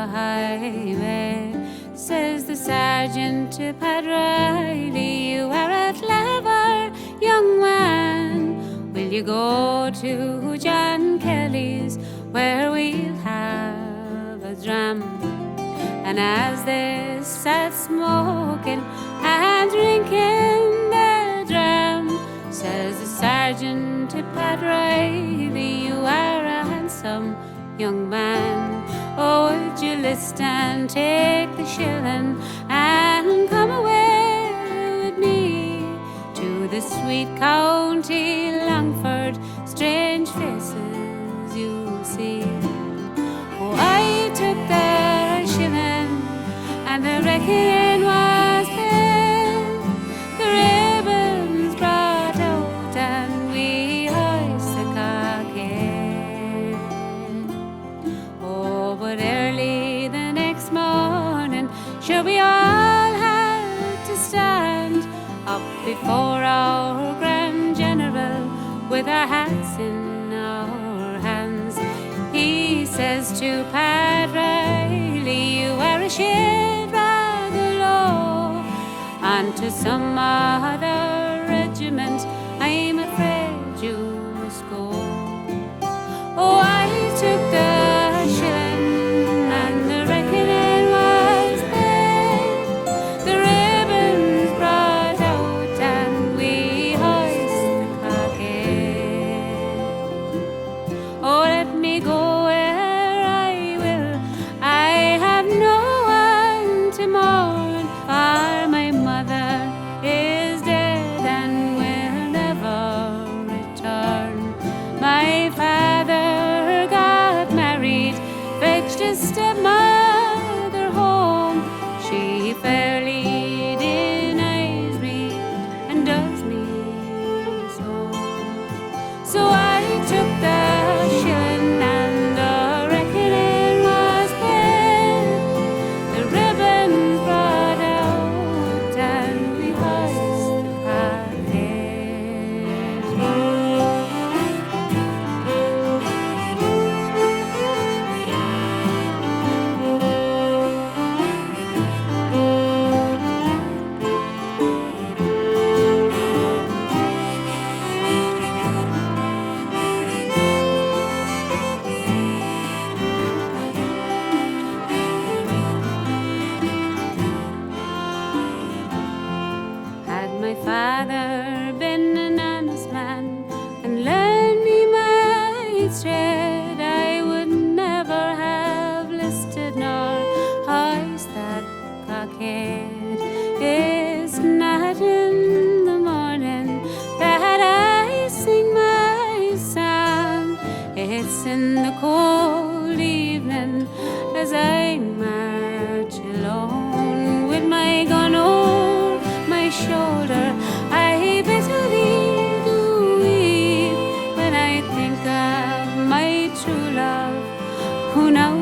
highway. Says the sergeant to Pat Reilly, you are a clever young man. Will you go to John Kelly's where we'll have a dram? And as they sat smoking and drinking their dram, says the sergeant to Pat Reilly, you are a handsome young man. Oh, would you list and take the shilling and come away with me to the sweet County Longford, strange faces you'll see. Oh, I took the shilling and the reckoning was paid. The ribbons brought out and we hoist the cockade. Oh, but early the next morning, sure we all had to stand up before our Grand General with our hats in our hands. He says to Pat Reilly, you are a shade rather low, and to some other regiment I'm afraid you must go. Oh, I took the shilling and the reckoning was paid. The ribbons brought out and we hoist the cockade. Oh, let me go where I will, I have no one to mourn, for my mother is dead and will never return. My father got married, fetched his stepmother home. She fairly denies me and does me so. So I took the shilling and the reckoning was paid. The ribbons brought out and we hoist the Had my father been an honest man and learned me my trade, I would never have listed nor hoist that cockade. It's not in the morning that I sing my song, it's in the cold evening as I march alone with my gun over my shoulder. I bitterly do weep when I think of my true love, who now